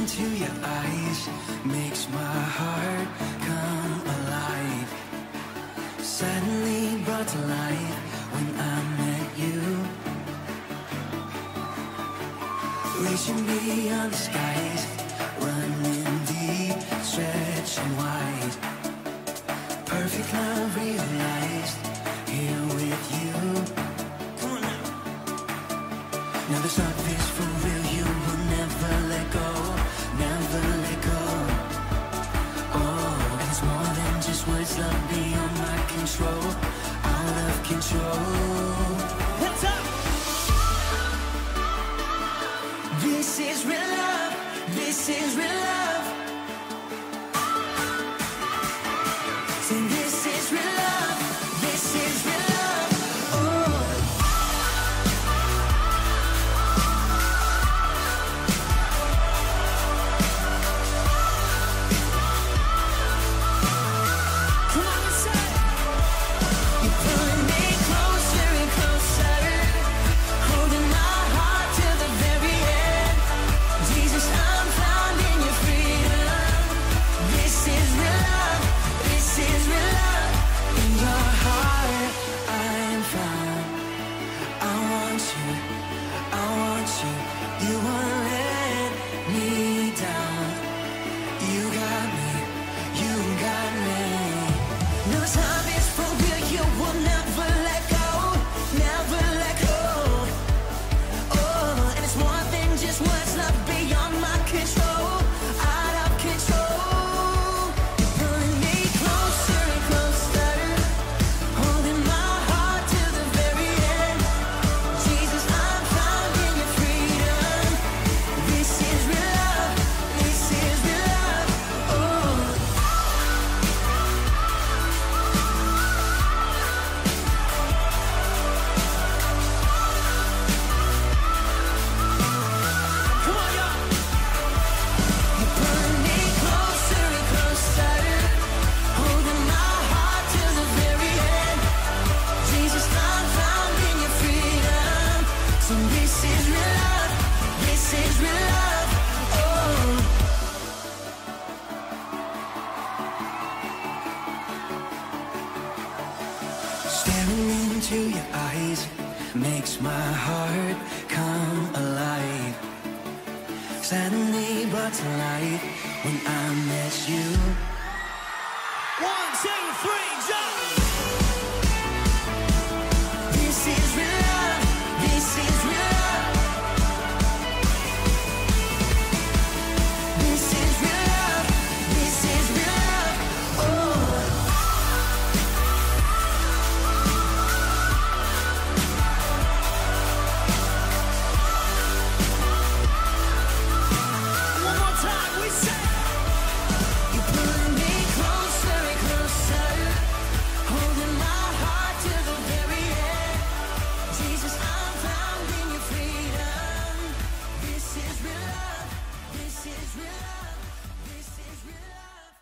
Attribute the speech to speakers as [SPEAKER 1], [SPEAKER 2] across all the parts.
[SPEAKER 1] into your eyes makes my heart come alive. Suddenly brought to life when I met you. Reaching beyond the skies, running deep, stretching wide. Perfect love realized here with you. Come on now. Now this love is for real. You will never let go, never let go. Oh, and it's more than just words. Love beyond my control, out of control. What's up? This is real love. This is real love. Say this is real love. This is real love. Oh. Come on and say. You're pulling me closer and closer, holding my heart to the very end. Jesus, I'm found in your freedom. This is real love. This is real love. In your heart, I'm found. I want you. I want you. You won't let me down. You got me. You got me. No time is for real. You will never let go. Never let go. Oh, and it's more than just words. Love beyond my control. Out of control. You're pulling me closer and closer, holding my heart to the very end. Jesus, I'm found in your freedom. This is real love. This is real love. Oh. Come on, y'all. You're pulling me closer and closer, holding my heart to the very end. Jesus, I'm found in your freedom. So this is real love. This is real love. Oh. Staring into your eyes makes my heart come alive. Suddenly brought to life when I met you. 1, 2, 3, jump! This is real love. This is real love. This is real love. This is real love. Oh. One more time, we say. You're pulling me closer and closer, holding my heart to the very end. Jesus, I'm found in your freedom. This is real love. This is real love. This is real love.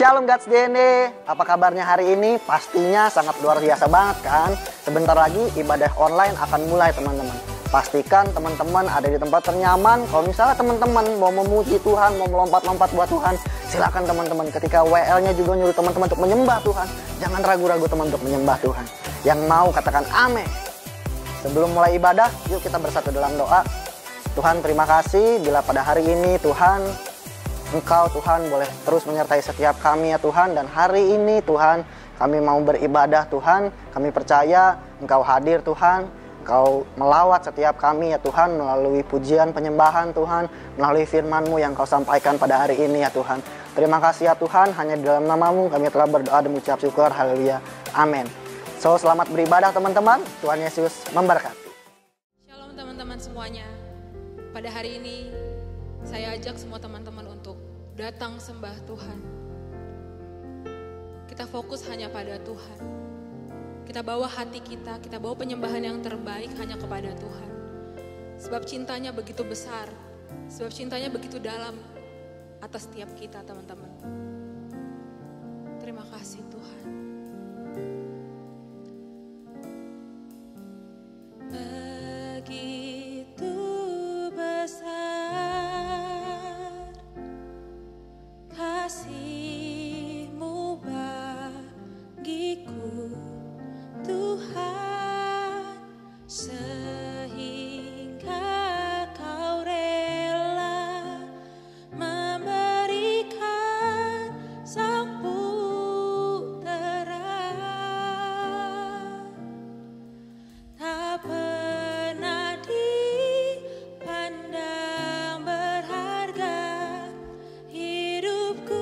[SPEAKER 2] Shalom God's DNA, apa kabarnya hari ini? Pastinya sangat luar biasa banget kan? Sebentar lagi ibadah online akan mulai teman-teman. Pastikan teman-teman ada di tempat ternyaman. Kalau misalnya teman-teman mau memuji Tuhan, mau melompat-lompat buat Tuhan, silakan teman-teman. Ketika WL-nya juga nyuruh teman-teman untuk menyembah Tuhan, jangan ragu-ragu teman untuk menyembah Tuhan. Yang mau katakan amin. Sebelum mulai ibadah, yuk kita bersatu dalam doa. Tuhan, terima kasih bila pada hari ini Tuhan, Engkau Tuhan boleh terus menyertai setiap kami ya Tuhan. Dan hari ini Tuhan kami mau beribadah Tuhan. Kami percaya Engkau hadir Tuhan. Kau melawat setiap kami ya Tuhan melalui pujian penyembahan Tuhan, melalui firman-Mu yang Kau sampaikan pada hari ini ya Tuhan. Terima kasih ya Tuhan, hanya di dalam nama-Mu kami telah berdoa dan mengucap syukur. Haleluya. Amin. So, selamat beribadah teman-teman. Tuhan Yesus memberkati.
[SPEAKER 3] Shalom teman-teman semuanya. Pada hari ini saya ajak semua teman-teman untuk datang sembah Tuhan. Kita fokus hanya pada Tuhan. Kita bawa hati kita bawa penyembahan yang terbaik hanya kepada Tuhan. Sebab cintanya begitu besar, sebab cintanya begitu dalam atas setiap kita teman-teman. Terima kasih Tuhan.
[SPEAKER 4] Begitu besar kasih-Mu bagiku Tuhan, sehingga Kau rela memberikan Sang Putera. Tak pernah dipandang berharga hidupku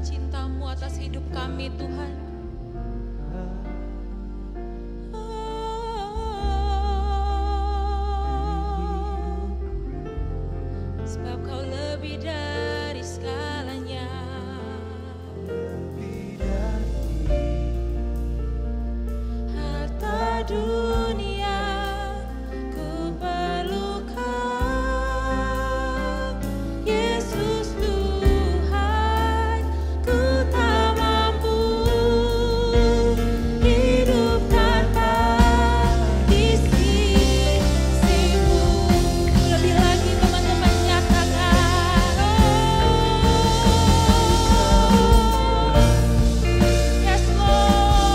[SPEAKER 3] nyatakan cinta-Mu atas hidup kami Tuhan. Sebab Kau lebih dari segalanya. Harta dunia ku perlukan, Yesus Tuhan, ku tak mampu hidup tanpa di sisimu. Lebih lagi teman-teman nyatakan, yes Lord,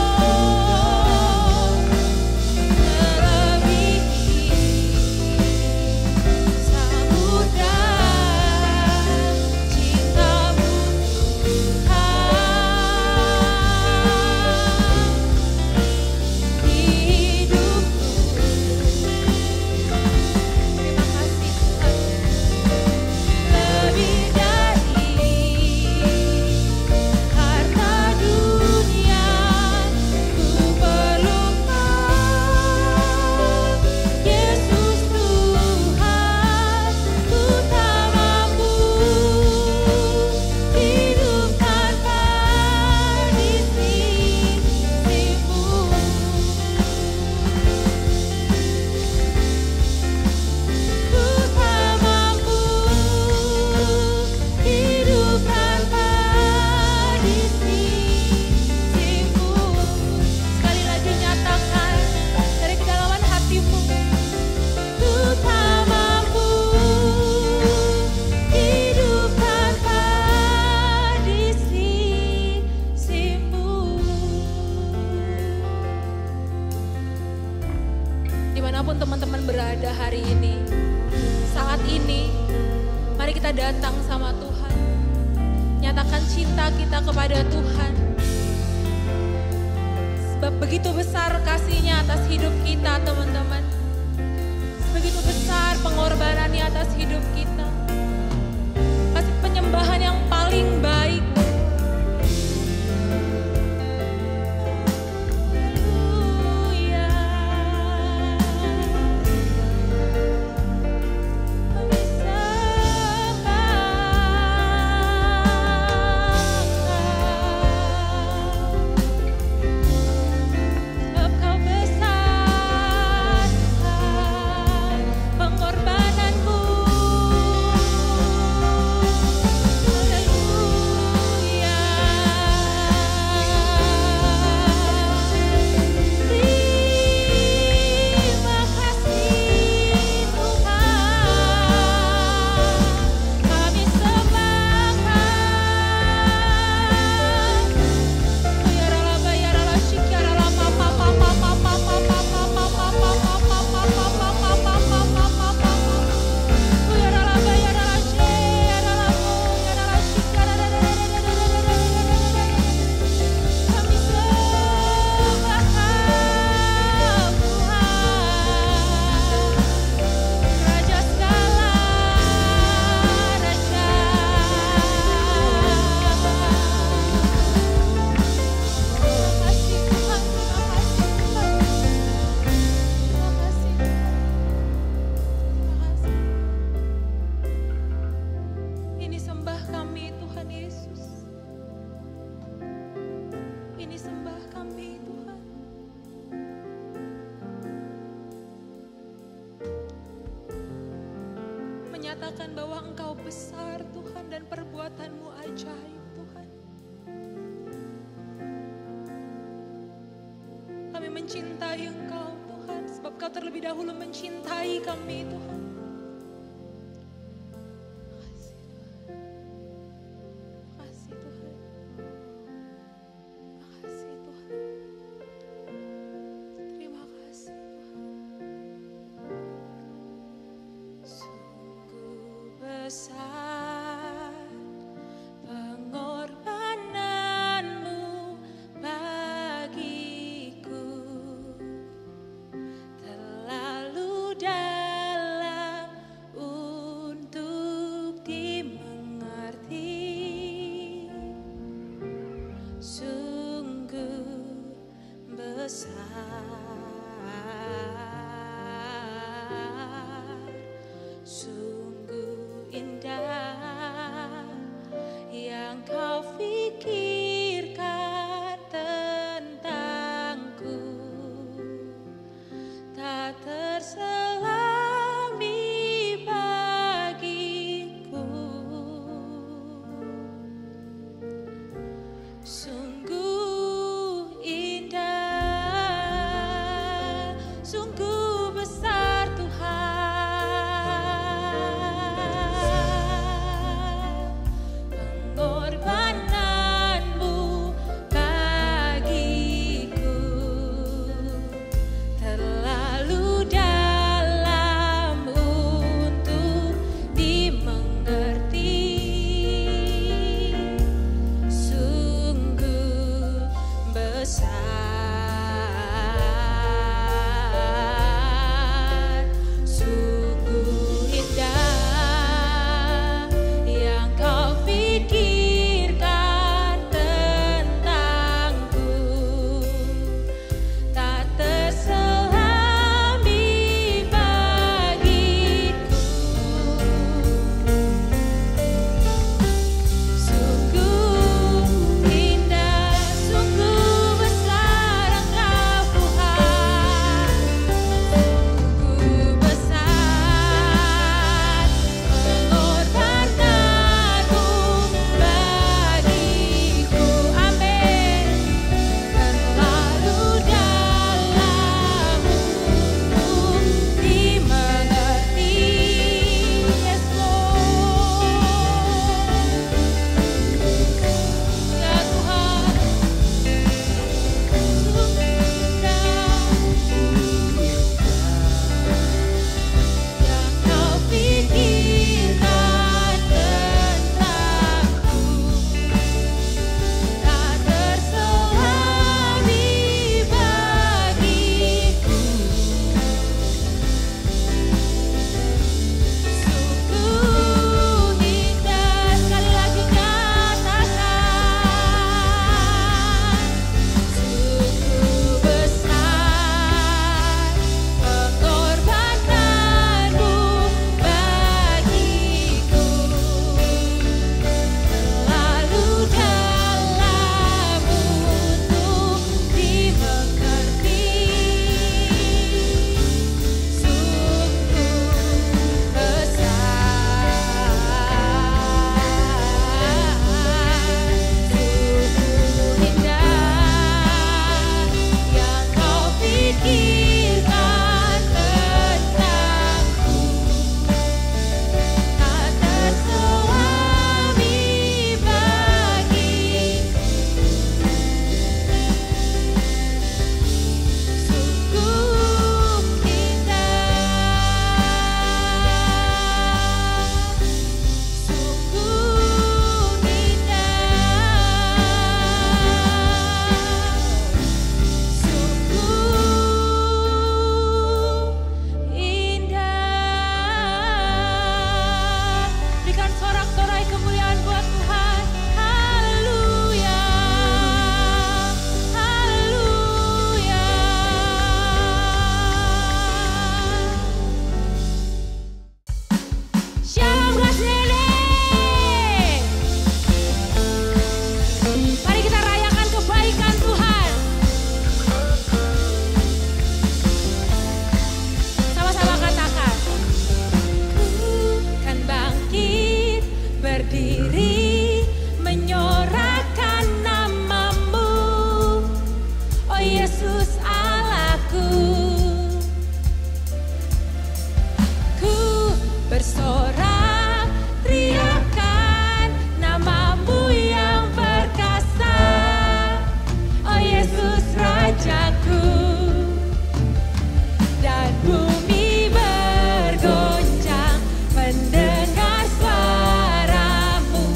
[SPEAKER 3] melebihi samudra cinta-Mu Tuhan, hidupku. Terima kasih Tuhan, lebih dari harta dunia ku perlukan, Yesus Tuhan, ku tak mampu hidup tanpa di sisimu. Ku tak mampu hidup tanpa di sisimu. Sekali lagi nyatakan dari kedalaman hatimu. Ku tak mampu hidup tanpa di sisimu. Dimanapun teman-teman berada hari ini, saat ini, mari kita datang sama Tuhan. Nyatakan cinta kita kepada Tuhan. Sebab begitu besar kasih-Nya atas hidup kita teman-teman. Begitu besar pengorbanannya atas hidup kita. Kasih penyembahan yang paling baik. Haleluya. Kami sembah Sebab Kau besar Tuhan, pengorbananmu. Haleluya. Terima kasih Tuhan, kami sembahkan. Raja segala raja. Terima kasih Tuhan, terima kasih Tuhan. Terima kasih Tuhan. Terima kasih. Ini sembah kami Tuhan Yesus. Ini sembah kami Tuhan. Menyatakan bahwa Engkau besar Tuhan dan perbuatan-Mu ajaib Tuhan. Kami mencintai Engkau Tuhan, sebab Kau terlebih dahulu mencintai kami Tuhan. Terima kasih Tuhan. Terima kasih Tuhan. Terima kasih Tuhan. Sungguh besar pengorbananmu bagiku, terlalu dalam untuk dimengerti.
[SPEAKER 4] kau pikirkan tentangku tak terselami bagiku. Sungguh indah, sungguh besar Tuhan, pengorbananmu bagiku terlalu dalam untuk dimengerti. Sungguh besar, sungguh indah yang kau pikirkan tentangku tak terselami bagiku. Sungguh indah, sungguh besar Engkau Tuhan, sungguh besar pengorbananmu bagiku. Amin. Terlalu dalam untuk dimengerti. Yes Lord. Ya Tuhan, yang kau pikirkan tentangku tak terselami bagiku. Sungguh indah, sekali lagi katakan, sungguh besar pengorbananmu bagiku terlalu dalam untuk dimengerti. Sungguh besar, sungguh indah yang kau pikirkan tentangku tak terselami bagiku. Sungguh indah, sungguh indah. Berikan sorak-sorai kemuliaan buat Tuhan. Haleluya, haleluya. Shalom Kasih. Mari kita rayakan kebaikan Tuhan. Sama-sama katakan. Ku kan bangkit berdiri menyorakan namamu, oh Yesus Allahku. Ku bersorak teriakan namamu yang perkasa, oh Yesus Rajaku. Dan bumi bergoncang mendengar suaramu.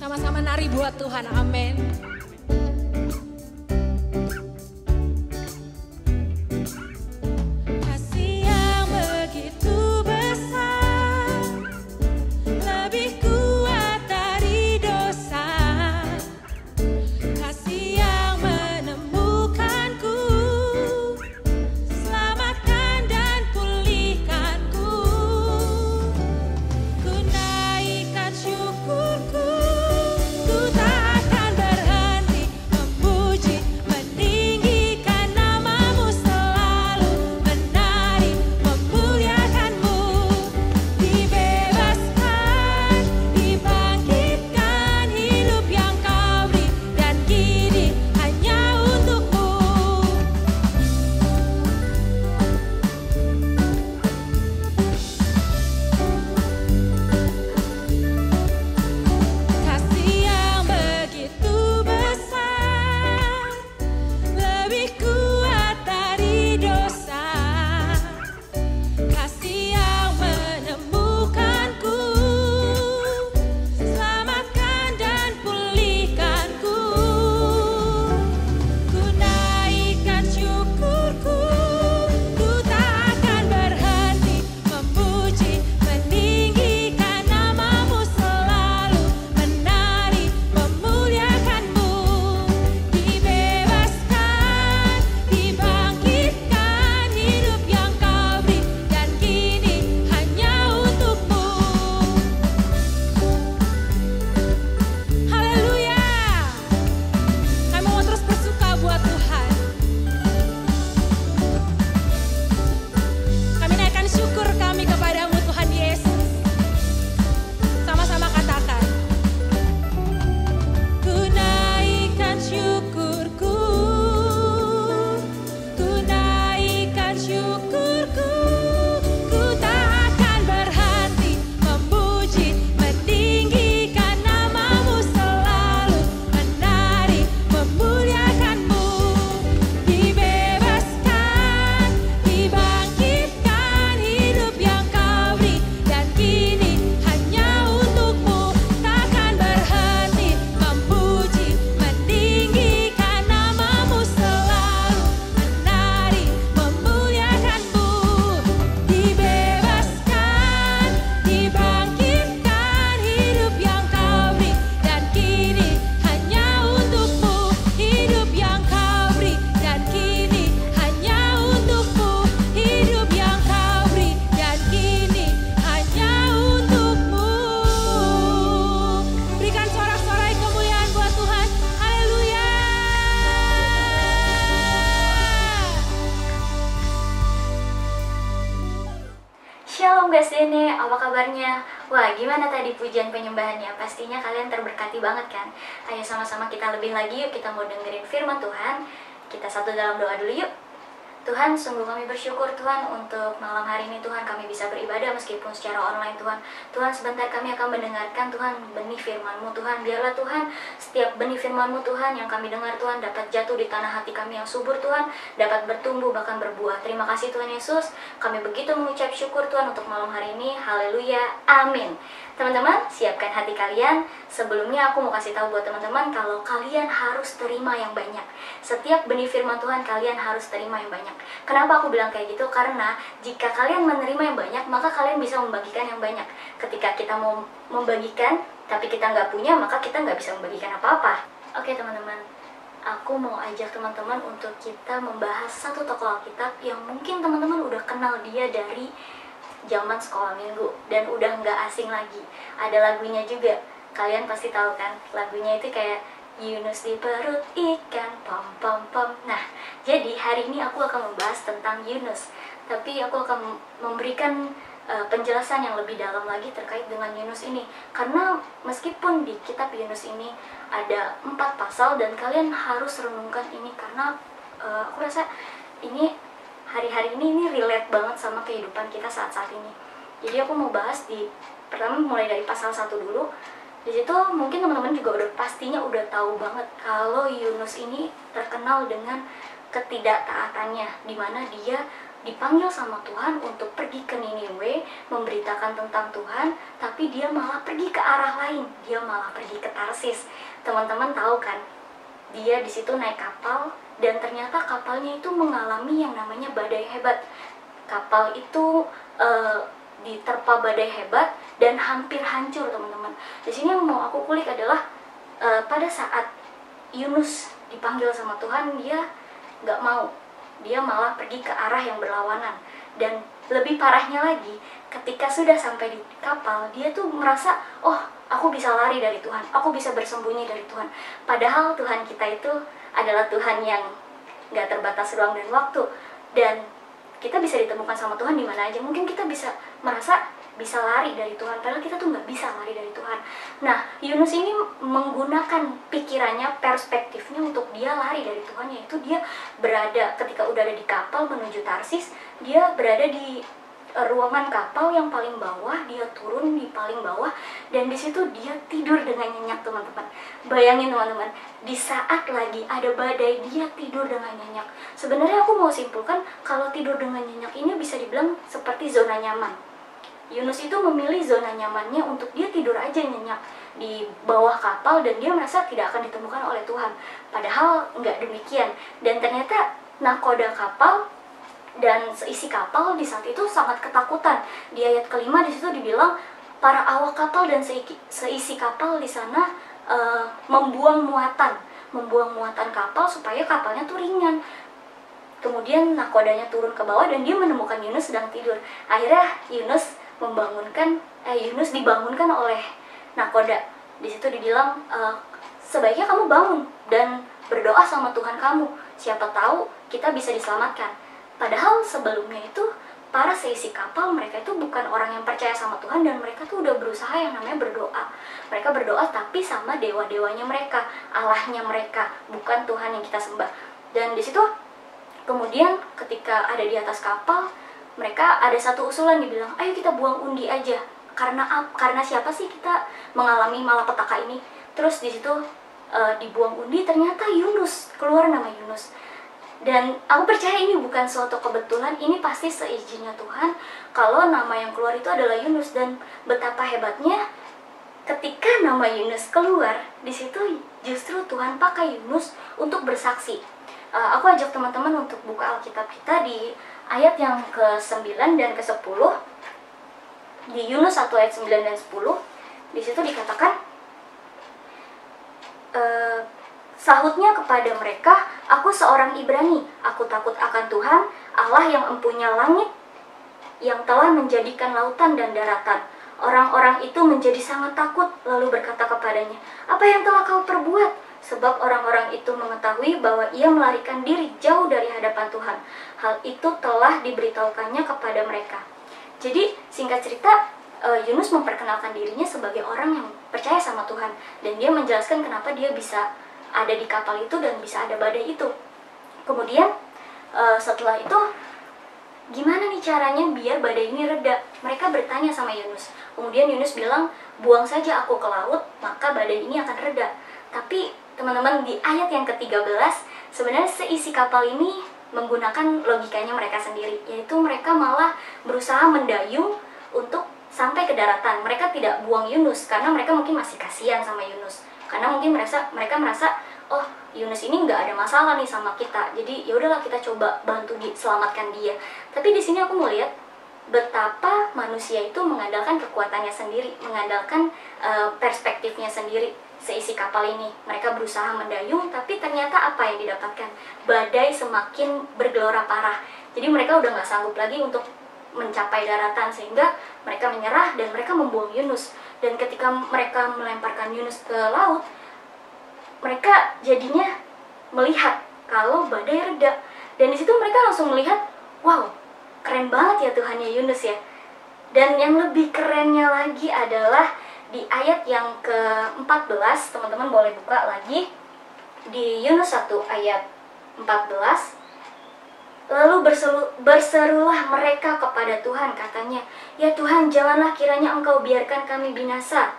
[SPEAKER 3] Sama-sama nari buat Tuhan, amin.
[SPEAKER 4] Kasih yang begitu besar, lebih kuat dari dosa. Kasih yang menemukanku, selamatkan dan pulihkanku. Ku naikkan syukurku, ku tak akan berhenti memuji, meninggikan namamu selalu, menari, memuliakanmu. Dibebaskan, dibangkitkan, hidup yang kau beri, dan kini hanya untukmu. Kasih yang begitu besar, lebih kuat dari dosa. Kasih yang menemukanku, selamatkan dan pulihkanku. Ku naikkan syukurku, ku tak akan berhenti memuji, meninggikan namamu selalu, menari, memuliakanmu. Dibebaskan, dibangkitkan, hidup yang kau beri, dan kini hanya untukmu. Haleluya. Kami mau terus bersuka buat Tuhan. Kami naikkan syukur kami kepadamu Tuhan Yesus. Sama-sama katakan. Ku naikkan syukurku, ku naikkan syukurku, ku tak akan berhenti memuji, meninggikan namamu selalu, menari, memuliakanmu. Dibebaskan, dibangkitkan, hidup yang kau beri, dan kini hanya untukmu. Takkan berhenti memuji, meninggikan namamu selalu, menari, memuliakanmu. Dibebaskan, dibangkitkan, hidup yang kau beri, dan kini hanya untukmu. Hidup yang kau beri, dan kini hanya untukmu. Hidup yang kau beri, dan kini hanya untukmu. Berikan sorak-sorai kemuliaan buat Tuhan. Haleluya.
[SPEAKER 5] Shalom guys, ini apa kabarnya? Wah, gimana tadi pujian penyembahannya? Pastinya kalian terberkati banget kan? Ayo sama-sama kita lebih lagi yuk, kita mau dengerin firman Tuhan. Kita satu dalam doa dulu yuk. Tuhan, sungguh kami bersyukur Tuhan untuk malam hari ini Tuhan kami bisa beribadah meskipun secara online Tuhan. Tuhan, sebentar kami akan mendengarkan Tuhan benih firman-Mu Tuhan. Biarlah Tuhan setiap benih firman-Mu Tuhan yang kami dengar Tuhan dapat jatuh di tanah hati kami yang subur Tuhan, dapat bertumbuh bahkan berbuah. Terima kasih Tuhan Yesus. Kami begitu mengucap syukur Tuhan untuk malam hari ini. Haleluya. Amin. Teman-teman, siapkan hati kalian. Sebelumnya aku mau kasih tahu buat teman-teman kalau kalian harus terima yang banyak. Setiap benih firman Tuhan kalian harus terima yang banyak. Kenapa aku bilang kayak gitu? Karena jika kalian menerima yang banyak, maka kalian bisa membagikan yang banyak. Ketika kita mau membagikan, tapi kita nggak punya, maka kita nggak bisa membagikan apa-apa. Oke teman-teman, aku mau ajak teman-teman untuk kita membahas satu tokoh Alkitab yang mungkin teman-teman udah kenal dia dari zaman sekolah minggu dan udah nggak asing lagi. Ada lagunya juga, kalian pasti tahu kan? Lagunya itu kayak Yunus di perut ikan, pom pom pom. Nah, jadi hari ini aku akan membahas tentang Yunus, tapi aku akan memberikan penjelasan yang lebih dalam lagi terkait dengan Yunus ini. Karena meskipun di kitab Yunus ini ada 4 pasal dan kalian harus renungkan ini karena aku rasa ini hari-hari ini relate banget sama kehidupan kita saat-saat ini. Jadi aku mau bahas pertama mulai dari pasal 1 dulu. Di situ mungkin teman-teman juga pastinya udah tahu banget kalau Yunus ini terkenal dengan ketidaktaatannya, di mana dia dipanggil sama Tuhan untuk pergi ke Niniwe, memberitakan tentang Tuhan, tapi dia malah pergi ke arah lain, dia malah pergi ke Tarsis. Teman-teman tahu kan, dia di situ naik kapal, dan ternyata kapalnya itu mengalami yang namanya badai hebat. Kapal itu diterpa badai hebat dan hampir hancur, teman-teman. Di sini yang mau aku kulik adalah pada saat Yunus dipanggil sama Tuhan, dia nggak mau. Dia malah pergi ke arah yang berlawanan. Dan lebih parahnya lagi, ketika sudah sampai di kapal, dia tuh merasa, oh, aku bisa lari dari Tuhan, aku bisa bersembunyi dari Tuhan. Padahal Tuhan kita itu adalah Tuhan yang nggak terbatas ruang dan waktu. Dan kita bisa ditemukan sama Tuhan di mana aja. Mungkin kita bisa merasa bisa lari dari Tuhan, padahal kita tuh nggak bisa lari dari Tuhan. Nah, Yunus ini menggunakan pikirannya, perspektifnya untuk dia lari dari Tuhan, yaitu dia berada, ketika udah ada di kapal menuju Tarsis, dia berada di ruangan kapal yang paling bawah, dia turun di paling bawah, dan di situ dia tidur dengan nyenyak, teman-teman. Bayangin teman-teman, di saat lagi ada badai, dia tidur dengan nyenyak. Sebenarnya aku mau simpulkan, kalau tidur dengan nyenyak ini bisa dibilang seperti zona nyaman. Yunus itu memilih zona nyamannya untuk dia tidur aja nyenyak di bawah kapal, dan dia merasa tidak akan ditemukan oleh Tuhan. Padahal nggak demikian. Dan ternyata nakoda kapal dan seisi kapal di saat itu sangat ketakutan. Di ayat kelima di situ dibilang para awak kapal dan seisi kapal di sana membuang muatan kapal supaya kapalnya tuh ringan. Kemudian nakodanya turun ke bawah dan dia menemukan Yunus sedang tidur. Akhirnya Yunus dibangunkan oleh nakoda. Di situ dibilang sebaiknya kamu bangun dan berdoa sama Tuhan kamu. Siapa tahu kita bisa diselamatkan. Padahal sebelumnya itu para seisi kapal, mereka itu bukan orang yang percaya sama Tuhan, dan mereka tuh udah berusaha yang namanya berdoa. Mereka berdoa tapi sama dewa-dewanya mereka, Allahnya mereka, bukan Tuhan yang kita sembah. Dan di situ kemudian ketika ada di atas kapal, mereka ada satu usulan, dibilang, ayo kita buang undi aja. Karena siapa sih kita mengalami malapetaka ini? Terus di situ dibuang undi, ternyata Yunus, keluar nama Yunus. Dan aku percaya ini bukan suatu kebetulan, ini pasti seizinnya Tuhan kalau nama yang keluar itu adalah Yunus. Dan betapa hebatnya ketika nama Yunus keluar, di situ justru Tuhan pakai Yunus untuk bersaksi. Aku ajak teman-teman untuk buka Alkitab kita di ayat yang ke-9 dan ke-10. Di Yunus 1 ayat 9 dan 10, di situ dikatakan, sahutnya kepada mereka, aku seorang Ibrani, aku takut akan Tuhan, Allah yang empunya langit, yang telah menjadikan lautan dan daratan. Orang-orang itu menjadi sangat takut, lalu berkata kepadanya, apa yang telah kau perbuat? Sebab orang-orang itu mengetahui bahwa ia melarikan diri jauh dari hadapan Tuhan. Hal itu telah diberitahukannya kepada mereka. Jadi singkat cerita, Yunus memperkenalkan dirinya sebagai orang yang percaya sama Tuhan. Dan dia menjelaskan kenapa dia bisa ada di kapal itu dan bisa ada badai itu. Kemudian setelah itu, gimana nih caranya biar badai ini reda? Mereka bertanya sama Yunus. Kemudian Yunus bilang, buang saja aku ke laut, maka badai ini akan reda. Tapi teman-teman, di ayat yang ke-13, sebenarnya seisi kapal ini menggunakan logikanya mereka sendiri, yaitu mereka malah berusaha mendayung untuk sampai ke daratan. Mereka tidak buang Yunus karena mereka mungkin masih kasihan sama Yunus, karena mungkin mereka merasa, oh, Yunus ini nggak ada masalah nih sama kita, jadi ya udahlah kita coba bantu selamatkan dia. Tapi di sini aku mau lihat betapa manusia itu mengandalkan kekuatannya sendiri, mengandalkan perspektifnya sendiri. Seisi kapal ini mereka berusaha mendayung, tapi ternyata apa yang didapatkan? Badai semakin bergelora parah. Jadi mereka udah nggak sanggup lagi untuk mencapai daratan, sehingga mereka menyerah dan mereka membuang Yunus. Dan ketika mereka melemparkan Yunus ke laut, mereka jadinya melihat kalau badai reda. Dan di situ mereka langsung melihat, wow, keren banget ya Tuhannya Yunus ya. Dan yang lebih kerennya lagi adalah di ayat yang ke-14, teman-teman boleh buka lagi. Di Yunus 1 ayat 14, lalu berserulah mereka kepada Tuhan, katanya, ya Tuhan, janganlah kiranya Engkau biarkan kami binasa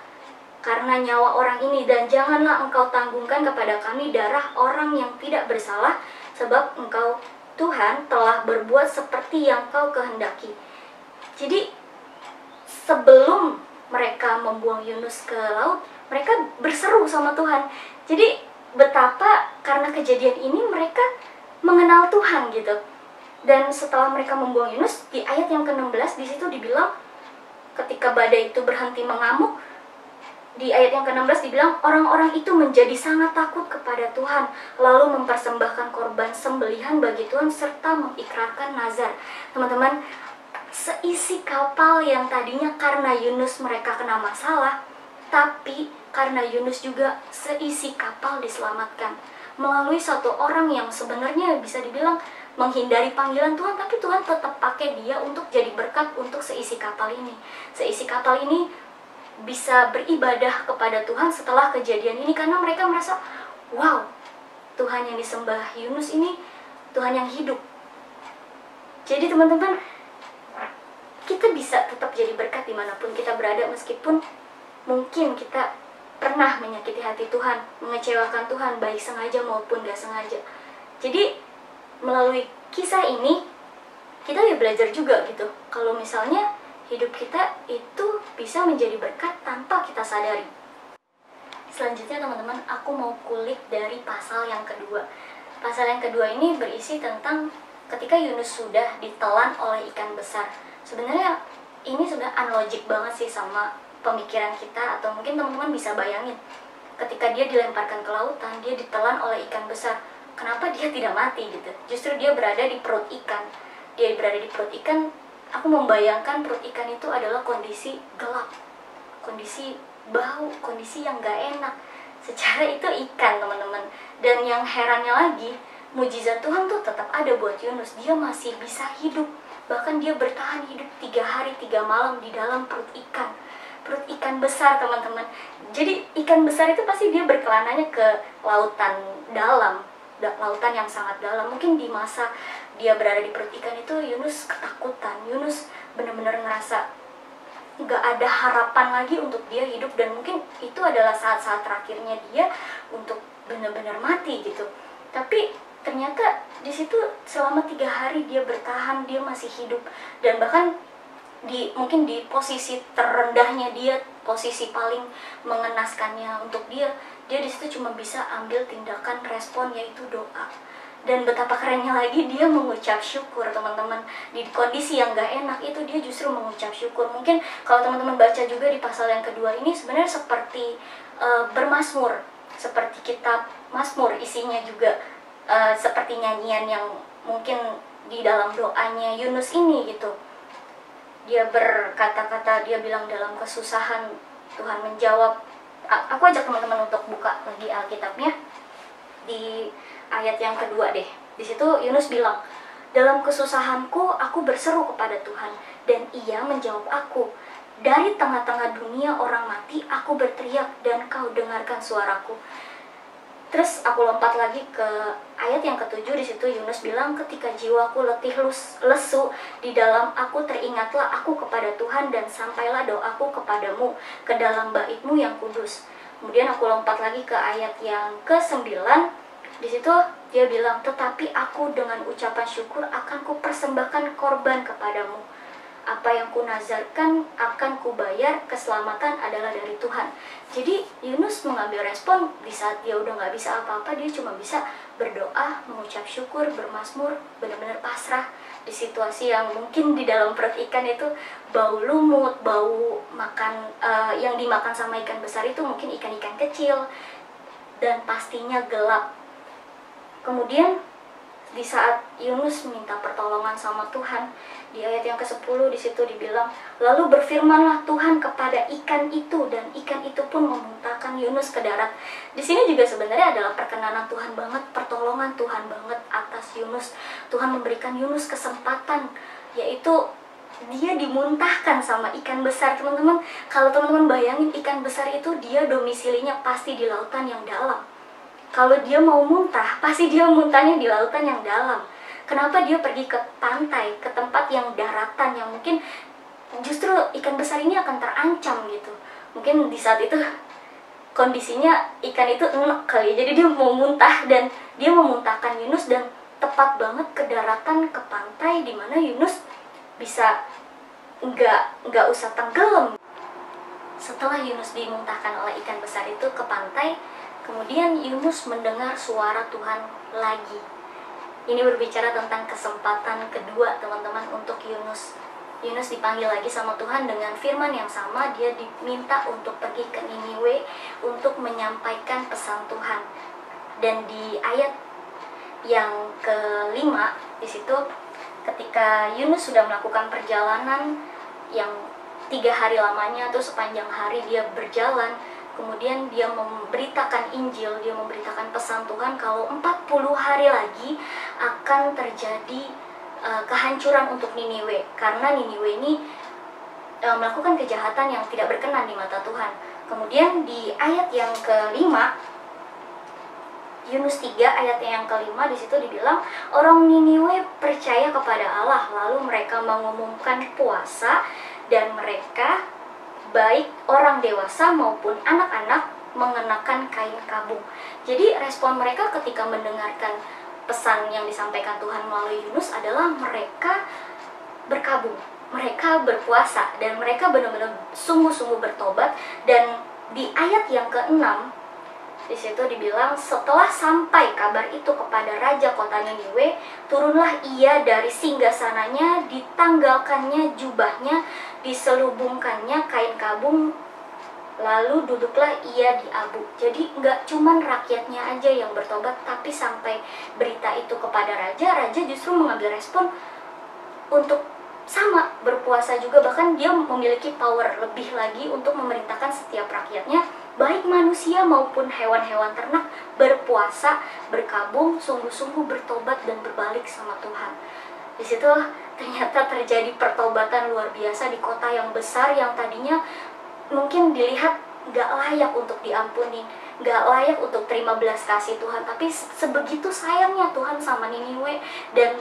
[SPEAKER 5] karena nyawa orang ini, dan janganlah Engkau tanggungkan kepada kami darah orang yang tidak bersalah, sebab Engkau Tuhan telah berbuat seperti yang kau kehendaki. Jadi sebelum mereka membuang Yunus ke laut, mereka berseru sama Tuhan. Jadi betapa karena kejadian ini mereka mengenal Tuhan gitu. Dan setelah mereka membuang Yunus, di ayat yang ke-16 di situ dibilang ketika badai itu berhenti mengamuk, di ayat yang ke-16 dibilang orang-orang itu menjadi sangat takut kepada Tuhan, lalu mempersembahkan korban sembelihan bagi Tuhan serta mengikrarkan nazar. Teman-teman, seisi kapal yang tadinya karena Yunus mereka kena masalah, tapi karena Yunus juga seisi kapal diselamatkan melalui satu orang yang sebenarnya bisa dibilang menghindari panggilan Tuhan, tapi Tuhan tetap pakai dia untuk jadi berkat untuk seisi kapal ini. Seisi kapal ini bisa beribadah kepada Tuhan setelah kejadian ini karena mereka merasa, wow, Tuhan yang disembah Yunus ini Tuhan yang hidup. Jadi teman-teman, kita bisa tetap jadi berkat dimanapun kita berada, meskipun mungkin kita pernah menyakiti hati Tuhan, mengecewakan Tuhan, baik sengaja maupun gak sengaja. Jadi melalui kisah ini kita ya belajar juga gitu, kalau misalnya hidup kita itu bisa menjadi berkat tanpa kita sadari. Selanjutnya teman-teman, aku mau kulik dari pasal yang kedua. Pasal yang kedua ini berisi tentang ketika Yunus sudah ditelan oleh ikan besar. Sebenarnya ini sudah unlogic banget sih sama pemikiran kita, atau mungkin teman-teman bisa bayangin ketika dia dilemparkan ke lautan, dia ditelan oleh ikan besar. Kenapa dia tidak mati gitu? Justru dia berada di perut ikan. Dia berada di perut ikan. Aku membayangkan perut ikan itu adalah kondisi gelap, kondisi bau, kondisi yang gak enak. Secara itu ikan teman-teman. Dan yang herannya lagi, mujizat Tuhan tuh tetap ada buat Yunus. Dia masih bisa hidup. Bahkan dia bertahan hidup 3 hari 3 malam di dalam perut ikan. Perut ikan besar teman-teman. Jadi ikan besar itu pasti dia berkelananya ke lautan dalam, lautan yang sangat dalam. Mungkin di masa dia berada di perut ikan itu Yunus ketakutan. Yunus benar-benar ngerasa gak ada harapan lagi untuk dia hidup, dan mungkin itu adalah saat-saat terakhirnya dia untuk benar-benar mati gitu. Tapi ternyata di situ selama 3 hari dia bertahan, dia masih hidup. Dan bahkan mungkin di posisi terendahnya dia, posisi paling mengenaskannya untuk dia di situ cuma bisa ambil tindakan respon, yaitu doa. Dan betapa kerennya lagi, dia mengucap syukur teman-teman. Di kondisi yang gak enak itu dia justru mengucap syukur. Mungkin kalau teman-teman baca juga di pasal yang kedua ini sebenarnya seperti bermazmur, seperti kitab Mazmur, isinya juga seperti nyanyian yang mungkin di dalam doanya Yunus ini gitu. Dia berkata-kata, dia bilang dalam kesusahan Tuhan menjawab. Aku ajak teman-teman untuk buka lagi Alkitabnya di ayat yang kedua deh. Di situ Yunus bilang, dalam kesusahanku aku berseru kepada Tuhan, dan Ia menjawab aku. Dari tengah-tengah dunia orang mati aku berteriak, dan Kau dengarkan suaraku. Terus aku lompat lagi ke ayat yang ke-7. Di situ Yunus bilang, ketika jiwaku letih lesu di dalam aku, teringatlah aku kepada Tuhan, dan sampailah doaku kepadamu ke dalam bait-Mu yang kudus. Kemudian aku lompat lagi ke ayat yang ke-9. Di situ dia bilang, tetapi aku dengan ucapan syukur akan kupersembahkan korban kepadamu. Apa yang kunazarkan akan kubayar, keselamatan adalah dari Tuhan. Jadi Yunus mengambil respon di saat dia udah gak bisa apa-apa, dia cuma bisa berdoa, mengucap syukur, bermazmur, benar-benar pasrah di situasi yang mungkin di dalam perut ikan itu bau lumut, bau makan yang dimakan sama ikan besar itu mungkin ikan-ikan kecil, dan pastinya gelap. Kemudian di saat Yunus minta pertolongan sama Tuhan, di ayat yang ke-10 di situ dibilang, lalu berfirmanlah Tuhan kepada ikan itu, dan ikan itu pun memuntahkan Yunus ke darat. Di sini juga sebenarnya adalah perkenanan Tuhan banget, pertolongan Tuhan banget atas Yunus. Tuhan memberikan Yunus kesempatan, yaitu dia dimuntahkan sama ikan besar. Teman-teman, kalau teman-teman bayangin, ikan besar itu dia domisilinya pasti di lautan yang dalam. Kalau dia mau muntah, pasti dia muntahnya di lautan yang dalam. Kenapa dia pergi ke pantai, ke tempat yang daratan, yang mungkin justru ikan besar ini akan terancam gitu. Mungkin di saat itu kondisinya ikan itu enek kali, jadi dia mau muntah, dan dia memuntahkan Yunus, dan tepat banget ke daratan, ke pantai, di mana Yunus bisa nggak usah tenggelam. Setelah Yunus dimuntahkan oleh ikan besar itu ke pantai, kemudian Yunus mendengar suara Tuhan lagi. Ini berbicara tentang kesempatan kedua teman-teman untuk Yunus. Yunus dipanggil lagi sama Tuhan dengan firman yang sama. Dia diminta untuk pergi ke Niniwe untuk menyampaikan pesan Tuhan. Dan di ayat yang kelima, di situ ketika Yunus sudah melakukan perjalanan yang 3 hari lamanya, atau sepanjang hari dia berjalan, kemudian dia memberitakan Injil, dia memberitakan pesan Tuhan kalau 40 hari lagi akan terjadi kehancuran untuk Niniwe, karena Niniwe ini melakukan kejahatan yang tidak berkenan di mata Tuhan. Kemudian di ayat yang kelima, Yunus 3 ayat yang kelima, di situ dibilang orang Niniwe percaya kepada Allah, lalu mereka mengumumkan puasa, dan mereka baik orang dewasa maupun anak-anak mengenakan kain kabung. Jadi respon mereka ketika mendengarkan pesan yang disampaikan Tuhan melalui Yunus adalah mereka berkabung, mereka berpuasa, dan mereka benar-benar sungguh-sungguh bertobat. Dan di ayat yang ke-6 di situ dibilang, setelah sampai kabar itu kepada raja kota Niniwe, turunlah ia dari singgasananya, ditanggalkannya jubahnya, diselubungkannya kain kabung, lalu duduklah ia di abu. Jadi nggak cuman rakyatnya aja yang bertobat, tapi sampai berita itu kepada raja, raja justru mengambil respon untuk sama berpuasa juga. Bahkan dia memiliki power lebih lagi untuk memerintahkan setiap rakyatnya, baik manusia maupun hewan-hewan ternak, berpuasa, berkabung, sungguh-sungguh bertobat dan berbalik sama Tuhan. Di situ ternyata terjadi pertobatan luar biasa di kota yang besar yang tadinya mungkin dilihat gak layak untuk diampuni, gak layak untuk terima belas kasih Tuhan. Tapi sebegitu sayangnya Tuhan sama Niniwe, dan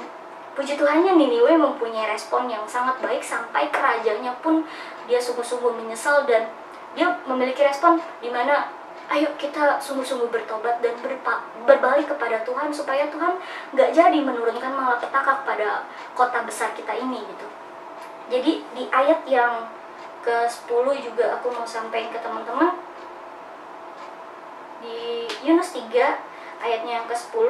[SPEAKER 5] puji Tuhannya Niniwe mempunyai respon yang sangat baik, sampai kerajanya pun dia sungguh-sungguh menyesal, dan dia memiliki respon di mana ayo kita sungguh-sungguh bertobat dan berbalik kepada Tuhan, supaya Tuhan gak jadi menurunkan malapetaka kepada kota besar kita ini gitu. Jadi di ayat yang ke-10 juga aku mau sampaikan ke teman-teman, di Yunus 3 ayatnya yang ke-10,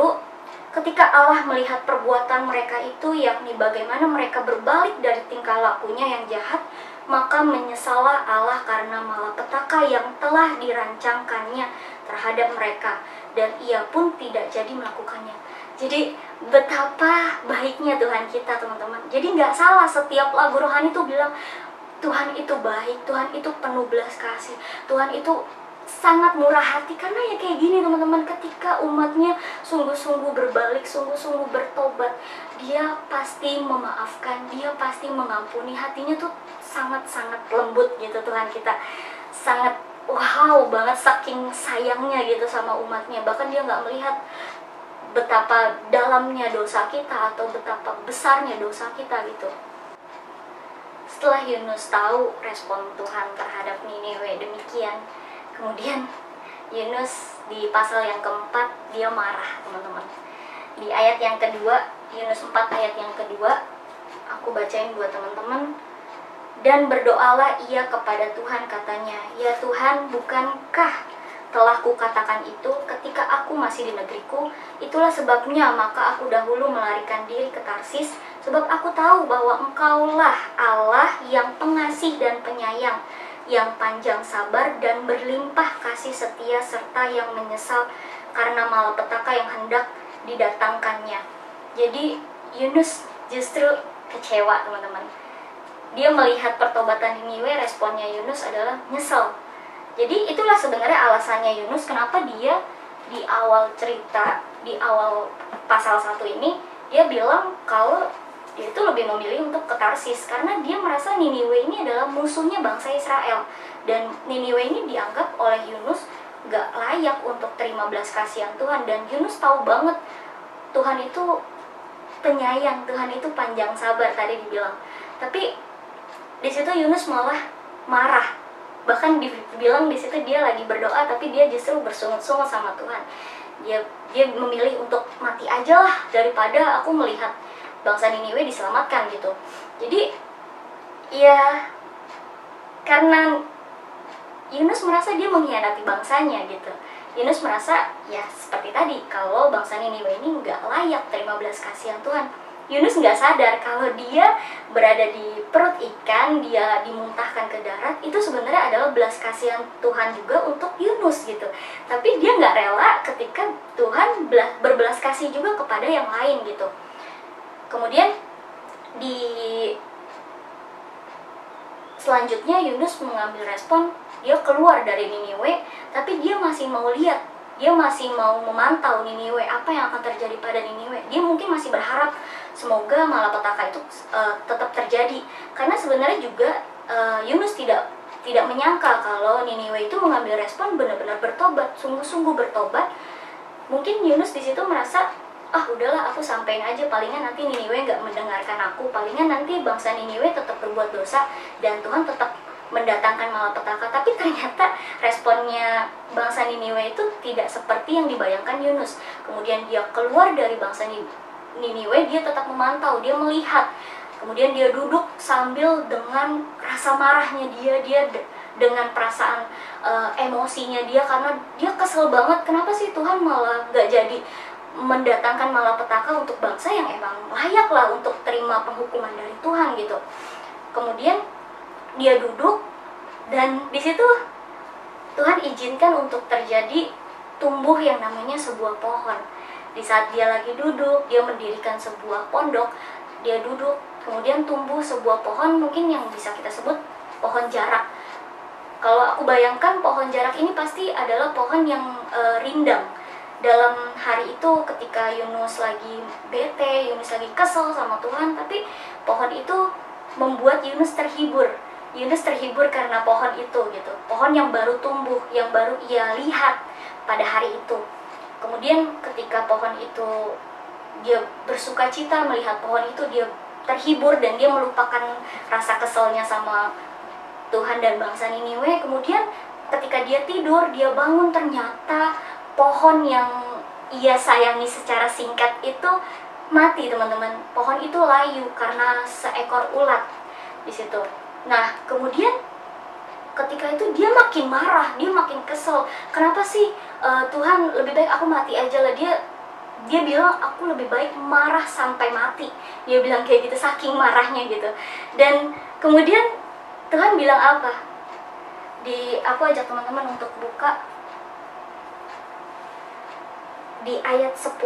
[SPEAKER 5] ketika Allah melihat perbuatan mereka itu, yakni bagaimana mereka berbalik dari tingkah lakunya yang jahat, maka menyesallah Allah karena malapetaka yang telah dirancangkannya terhadap mereka, dan ia pun tidak jadi melakukannya. Jadi betapa baiknya Tuhan kita teman-teman. Jadi nggak salah setiap lagu rohani itu bilang Tuhan itu baik, Tuhan itu penuh belas kasih, Tuhan itu sangat murah hati. Karena ya kayak gini teman-teman, ketika umatnya sungguh-sungguh berbalik, sungguh-sungguh bertobat, dia pasti memaafkan, dia pasti mengampuni. Hatinya tuh sangat-sangat lembut gitu Tuhan kita, sangat wow banget, saking sayangnya gitu sama umatnya. Bahkan dia nggak melihat betapa dalamnya dosa kita atau betapa besarnya dosa kita gitu. Setelah Yunus tahu respon Tuhan terhadap Niniwe demikian, kemudian Yunus di pasal yang keempat dia marah teman-teman. Di ayat yang kedua, Yunus 4 ayat yang kedua, aku bacain buat teman-teman. Dan berdoalah ia kepada Tuhan, katanya, ya Tuhan, bukankah telah kukatakan itu ketika aku masih di negeriku? Itulah sebabnya maka aku dahulu melarikan diri ke Tarsis, sebab aku tahu bahwa Engkaulah Allah yang pengasih dan penyayang, yang panjang sabar dan berlimpah kasih setia, serta yang menyesal karena malapetaka yang hendak didatangkannya. Jadi Yunus justru kecewa teman-teman. Dia melihat pertobatan Niniwe, responnya Yunus adalah nyesel. Jadi itulah sebenarnya alasannya Yunus kenapa dia di awal cerita, di awal pasal 1 ini, dia bilang kalau dia itu lebih memilih untuk ke Tarsis, karena dia merasa Niniwe ini adalah musuhnya bangsa Israel. Dan Niniwe ini dianggap oleh Yunus gak layak untuk terima belas kasihan Tuhan. Dan Yunus tahu banget Tuhan itu penyayang, Tuhan itu panjang sabar tadi dibilang. Tapi di situ Yunus malah marah. Bahkan dibilang di situ dia lagi berdoa, tapi dia justru bersungut-sungut sama Tuhan. Dia memilih untuk mati aja lah daripada aku melihat bangsa Niniwe diselamatkan gitu. Jadi ya karena Yunus merasa dia mengkhianati bangsanya gitu. Yunus merasa ya seperti tadi, kalau bangsa Niniwe ini nggak layak terima belas kasihan Tuhan. Yunus nggak sadar kalau dia berada di perut ikan, dia dimuntahkan ke darat, itu sebenarnya adalah belas kasihan Tuhan juga untuk Yunus gitu. Tapi dia nggak rela ketika Tuhan berbelas kasih juga kepada yang lain gitu. Kemudian di selanjutnya Yunus mengambil respon, dia keluar dari Niniwe, tapi dia masih mau lihat, dia masih mau memantau Niniwe, apa yang akan terjadi pada Niniwe. Dia mungkin masih berharap semoga malapetaka itu tetap terjadi, karena sebenarnya juga Yunus tidak menyangka kalau Niniwe itu mengambil respon benar-benar bertobat, sungguh-sungguh bertobat. Mungkin Yunus di situ merasa, udahlah aku sampein aja, palingan nanti Niniwe nggak mendengarkan aku, palingan nanti bangsa Niniwe tetap berbuat dosa dan Tuhan tetap mendatangkan malapetaka. Tapi ternyata responnya bangsa Niniwe itu tidak seperti yang dibayangkan Yunus. Kemudian dia keluar dari bangsa Niniwe, dia tetap memantau, dia melihat. Kemudian dia duduk sambil dengan rasa marahnya dia dengan perasaan emosinya dia, karena dia kesel banget, kenapa sih Tuhan malah gak jadi mendatangkan malapetaka untuk bangsa yang emang layak lah untuk terima penghukuman dari Tuhan gitu. Kemudian dia duduk, dan di situ Tuhan izinkan untuk terjadi tumbuh yang namanya sebuah pohon. Di saat dia lagi duduk, dia mendirikan sebuah pondok, dia duduk, kemudian tumbuh sebuah pohon, mungkin yang bisa kita sebut pohon jarak. Kalau aku bayangkan pohon jarak ini pasti adalah pohon yang rindang. Dalam hari itu ketika Yunus lagi bete, Yunus lagi kesel sama Tuhan, tapi pohon itu membuat Yunus terhibur. Yunus terhibur karena pohon itu gitu. Pohon yang baru tumbuh, yang baru ia lihat pada hari itu. Kemudian ketika pohon itu, dia bersuka cita melihat pohon itu, dia terhibur dan dia melupakan rasa keselnya sama Tuhan dan bangsa Niniwe. Kemudian ketika dia tidur, dia bangun, ternyata pohon yang ia sayangi secara singkat itu mati, teman-teman. Pohon itu layu karena seekor ulat di situ. Nah, kemudian ketika itu dia makin marah, dia makin kesel. Kenapa sih Tuhan, lebih baik aku mati aja lah. Dia bilang, aku lebih baik marah sampai mati. Dia bilang kayak gitu, saking marahnya gitu. Dan kemudian Tuhan bilang apa? Aku ajak teman-teman untuk buka di ayat 10.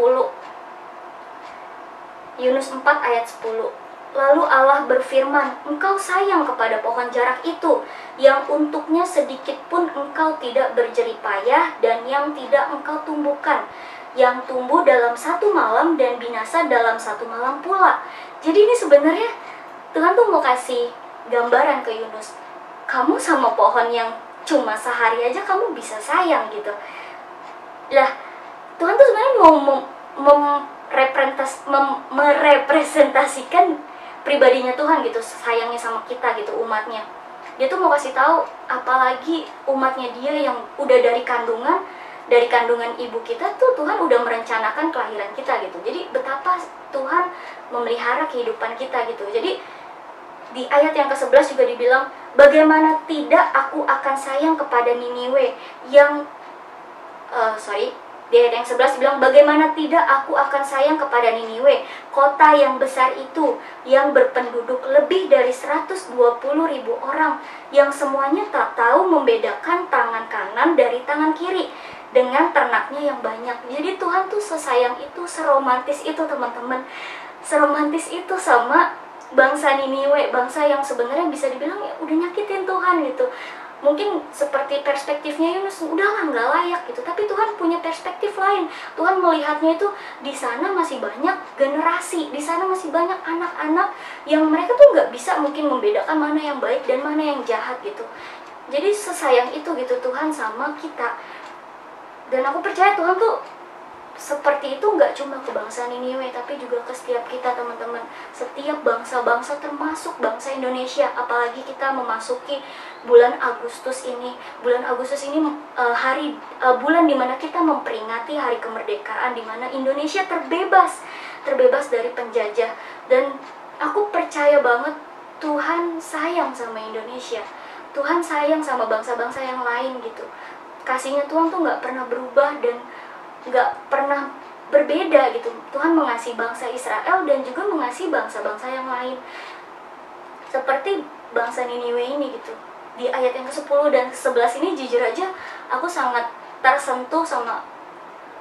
[SPEAKER 5] Yunus 4 ayat 10. Lalu Allah berfirman, engkau sayang kepada pohon jarak itu, yang untuknya sedikit pun engkau tidak berjerih payah, dan yang tidak engkau tumbuhkan, yang tumbuh dalam satu malam dan binasa dalam satu malam pula. Jadi ini sebenarnya Tuhan tuh mau kasih gambaran ke Yunus, kamu sama pohon yang cuma sehari aja kamu bisa sayang gitu. Lah, Tuhan tuh sebenarnya mau merepresentasikan pribadinya Tuhan gitu, sayangnya sama kita gitu, umatnya. Dia tuh mau kasih tahu, apalagi umatnya dia yang udah dari kandungan ibu kita tuh Tuhan udah merencanakan kelahiran kita gitu. Jadi betapa Tuhan memelihara kehidupan kita gitu. Jadi di ayat yang ke-11 juga dibilang, bagaimana tidak aku akan sayang kepada Niniwe yang di ayat yang 11 bilang, bagaimana tidak aku akan sayang kepada Niniwe, kota yang besar itu, yang berpenduduk lebih dari 120.000 orang, yang semuanya tak tahu membedakan tangan kanan dari tangan kiri, dengan ternaknya yang banyak. Jadi Tuhan tuh sesayang itu, seromantis itu teman-teman. Seromantis itu sama bangsa Niniwe, bangsa yang sebenarnya bisa dibilang ya udah nyakitin Tuhan gitu. Mungkin seperti perspektifnya Yunus, udahlah nggak layak gitu. Tapi Tuhan punya perspektif lain. Tuhan melihatnya itu di sana masih banyak generasi, di sana masih banyak anak-anak yang mereka tuh nggak bisa mungkin membedakan mana yang baik dan mana yang jahat gitu. Jadi sesayang itu gitu Tuhan sama kita. Dan aku percaya Tuhan tuh seperti itu nggak cuma ke bangsa Niniwe, tapi juga ke setiap kita teman-teman, setiap bangsa-bangsa termasuk bangsa Indonesia. Apalagi kita memasuki bulan Agustus ini. Bulan Agustus ini bulan dimana kita memperingati hari kemerdekaan, dimana Indonesia terbebas dari penjajah. Dan aku percaya banget Tuhan sayang sama Indonesia, Tuhan sayang sama bangsa-bangsa yang lain gitu. Kasihnya Tuhan tuh nggak pernah berubah dan nggak pernah berbeda gitu. Tuhan mengasihi bangsa Israel dan juga mengasihi bangsa-bangsa yang lain, seperti bangsa Niniwe ini gitu. Di ayat yang ke-10 dan ke-11 ini jujur aja aku sangat tersentuh sama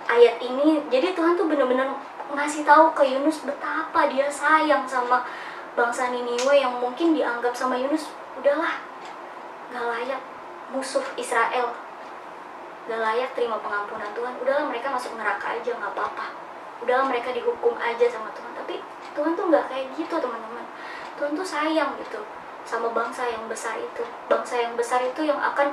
[SPEAKER 5] ayat ini. Jadi Tuhan tuh bener-bener ngasih tahu ke Yunus betapa dia sayang sama bangsa Niniwe yang mungkin dianggap sama Yunus udahlah gak layak, musuh Israel, gak layak terima pengampunan Tuhan, udahlah mereka masuk neraka aja gak apa-apa, udahlah mereka dihukum aja sama Tuhan. Tapi Tuhan tuh gak kayak gitu teman-teman. Tuhan tuh sayang gitu sama bangsa yang besar itu. Bangsa yang besar itu yang akan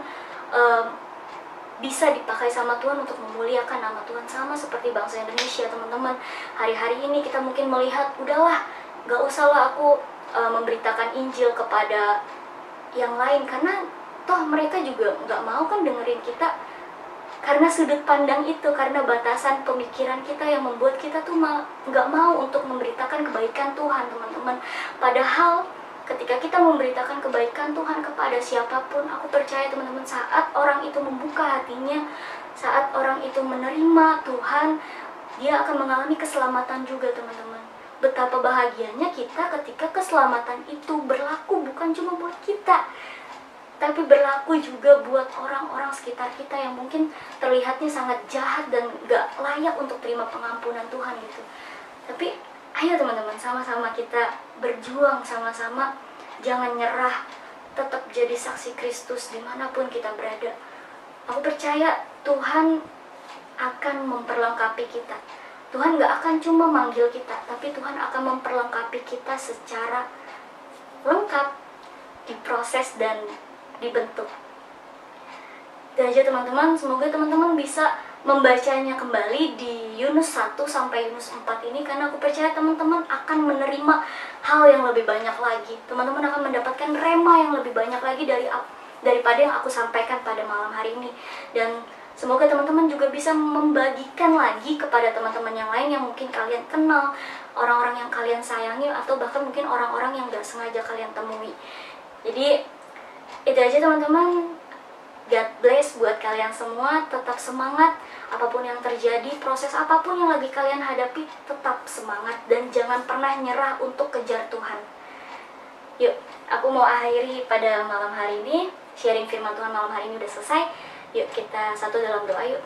[SPEAKER 5] bisa dipakai sama Tuhan untuk memuliakan nama Tuhan, sama seperti bangsa Indonesia teman-teman. Hari-hari ini kita mungkin melihat udahlah gak usahlah aku memberitakan Injil kepada yang lain, karena toh mereka juga gak mau kan dengerin kita. Karena sudut pandang itu, karena batasan pemikiran kita yang membuat kita tuh nggak mau untuk memberitakan kebaikan Tuhan teman-teman. Padahal ketika kita memberitakan kebaikan Tuhan kepada siapapun, aku percaya teman-teman, saat orang itu membuka hatinya, saat orang itu menerima Tuhan, dia akan mengalami keselamatan juga teman-teman. Betapa bahagianya kita ketika keselamatan itu berlaku bukan cuma buat kita, tapi berlaku juga buat orang-orang sekitar kita yang mungkin terlihatnya sangat jahat dan gak layak untuk terima pengampunan Tuhan gitu. Tapi ayo teman-teman, sama-sama kita berjuang, sama-sama jangan nyerah, tetap jadi saksi Kristus dimanapun kita berada. Aku percaya Tuhan akan memperlengkapi kita. Tuhan gak akan cuma manggil kita, tapi Tuhan akan memperlengkapi kita secara lengkap, diproses dan dibentuk. Itu aja teman-teman, semoga teman-teman bisa membacanya kembali di Yunus 1 sampai Yunus 4 ini, karena aku percaya teman-teman akan menerima hal yang lebih banyak lagi. Teman-teman akan mendapatkan rema yang lebih banyak lagi daripada yang aku sampaikan pada malam hari ini. Dan semoga teman-teman juga bisa membagikan lagi kepada teman-teman yang lain yang mungkin kalian kenal, orang-orang yang kalian sayangi, atau bahkan mungkin orang-orang yang gak sengaja kalian temui. Jadi itu aja teman-teman. God bless buat kalian semua. Tetap semangat apapun yang terjadi, proses apapun yang lagi kalian hadapi, tetap semangat dan jangan pernah nyerah untuk kejar Tuhan. Yuk, aku mau akhiri pada malam hari ini. Sharing firman Tuhan malam hari ini udah selesai. Yuk kita satu dalam doa yuk.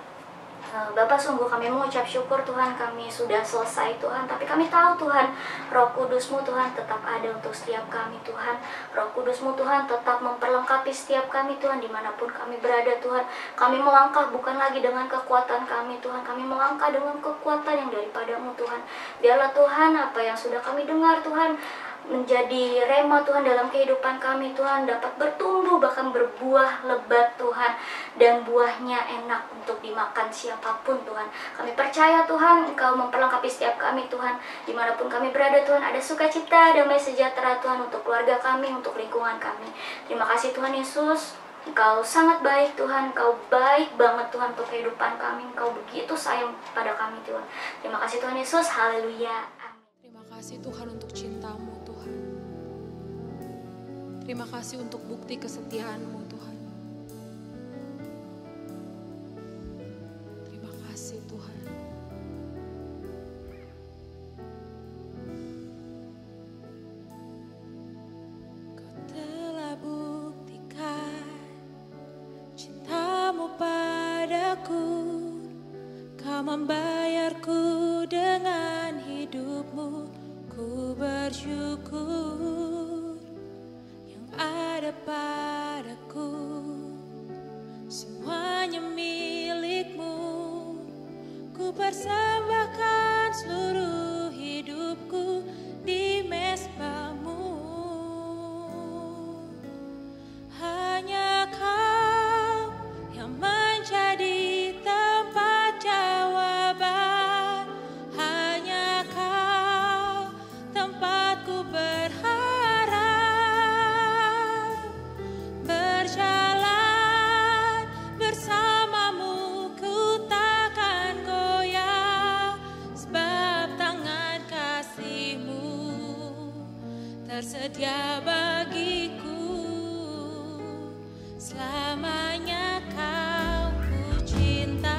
[SPEAKER 5] Bapak, sungguh kami mengucap syukur Tuhan, kami sudah selesai Tuhan, tapi kami tahu Tuhan, Roh Kudus-Mu Tuhan tetap ada untuk setiap kami Tuhan. Roh Kudus-Mu Tuhan tetap memperlengkapi setiap kami Tuhan, dimanapun kami berada Tuhan. Kami melangkah bukan lagi dengan kekuatan kami Tuhan, kami melangkah dengan kekuatan yang daripada-Mu Tuhan. Biarlah Tuhan apa yang sudah kami dengar Tuhan menjadi rema Tuhan dalam kehidupan kami Tuhan, dapat bertumbuh bahkan berbuah lebat Tuhan, dan buahnya enak untuk dimakan siapapun Tuhan. Kami percaya Tuhan Engkau memperlengkapi setiap kami Tuhan, dimanapun kami berada Tuhan, ada sukacita, damai sejahtera Tuhan untuk keluarga kami, untuk lingkungan kami. Terima kasih Tuhan Yesus, Engkau sangat baik Tuhan, Engkau baik banget Tuhan untuk kehidupan kami, Engkau begitu sayang pada kami Tuhan. Terima kasih Tuhan Yesus, haleluya.
[SPEAKER 3] Terima kasih Tuhan untuk cinta-Mu Tuhan. Terima kasih untuk bukti kesetiaan-Mu Tuhan. Terima kasih Tuhan.
[SPEAKER 4] Kau telah buktikan cinta-Mu padaku. Kau membayarku dengan hidup-Mu. Ku bersyukur yang ada padaku, semuanya milik-Mu. Ku persembahkan seluruh hidupku di mezbah-Mu. Hanya Kau yang menjadi tempat jawaban. tersedia bagiku, selamanya kau ku cinta.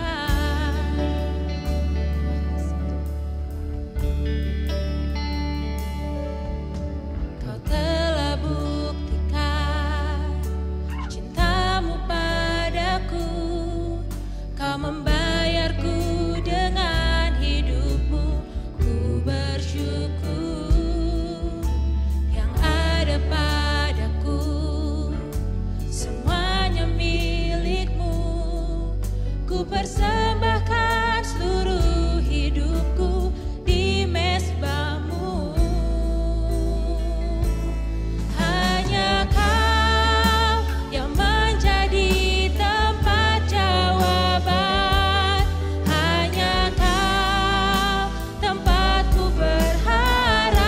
[SPEAKER 4] Kau telah buktikan cintamu padaku, kau membayarku dengan hidupmu. Ku bersyukur yang ada padaku, semuanya milikmu. Ku persembahkan seluruh hidupku di mezbahmu. Hanya kau yang menjadi tempat jawaban, hanya kau tempatku berharap.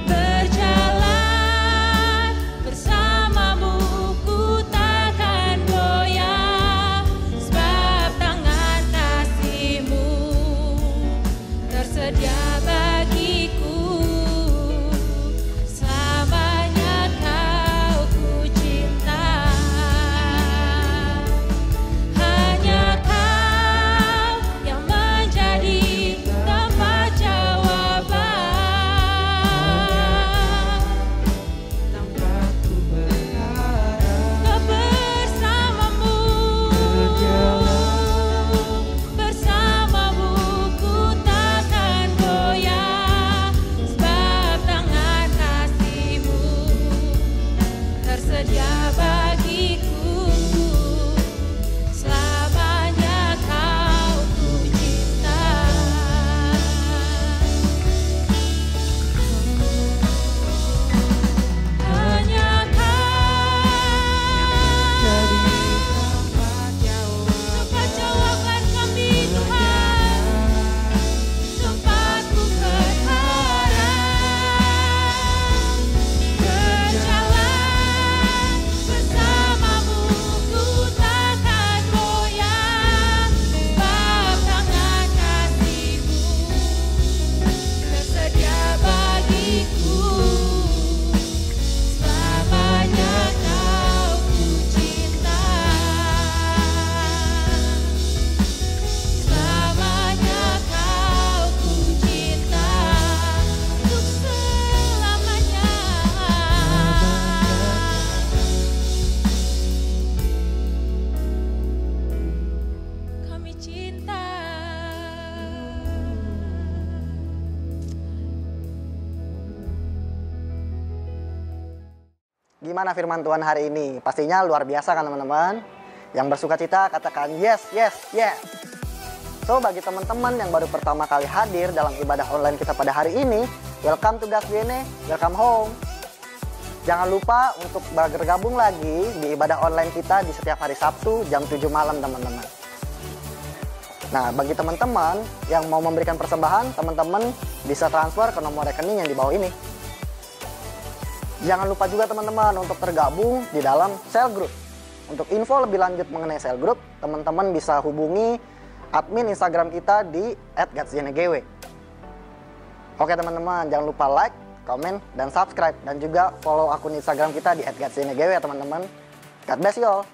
[SPEAKER 4] Berjalan bersamamu ku takkan goyah, sebab tangan kasih-Mu tersedia bagiku, selamanya kau ku cinta. Hanya kau yang menjadi tempat jawaban. Kau bersamamu, bersamamu ku takkan goyah, sebab tangan kasih-Mu tersedia bagiku, selamanya kau ku cinta. Hanya tempat jawaban kami Tuhan, tempatku berharap. Berjalan bersamamu ku takkan goyah, sebab tangan kasih-Mu tersedia bagiku, selamanya kau ku cinta. Selamanya kau ku cinta, untuk selamanya. Kami cinta.
[SPEAKER 2] Gimana firman Tuhan hari ini? Pastinya luar biasa kan teman-teman? Yang bersuka cita katakan yes, yes, yes. So bagi teman-teman yang baru pertama kali hadir dalam ibadah online kita pada hari ini, welcome to God's DNA, welcome home. Jangan lupa untuk bergabung lagi di ibadah online kita di setiap hari Sabtu jam 7 malam teman-teman. Nah bagi teman-teman yang mau memberikan persembahan, teman-teman bisa transfer ke nomor rekening yang di bawah ini. Jangan lupa juga teman-teman untuk tergabung di dalam cell group. Untuk info lebih lanjut mengenai cell group, teman-teman bisa hubungi admin Instagram kita di @gatsdnegw. Oke teman-teman, jangan lupa like, komen, dan subscribe. Dan juga follow akun Instagram kita di @gatsdnegw ya teman-teman. God bless you all.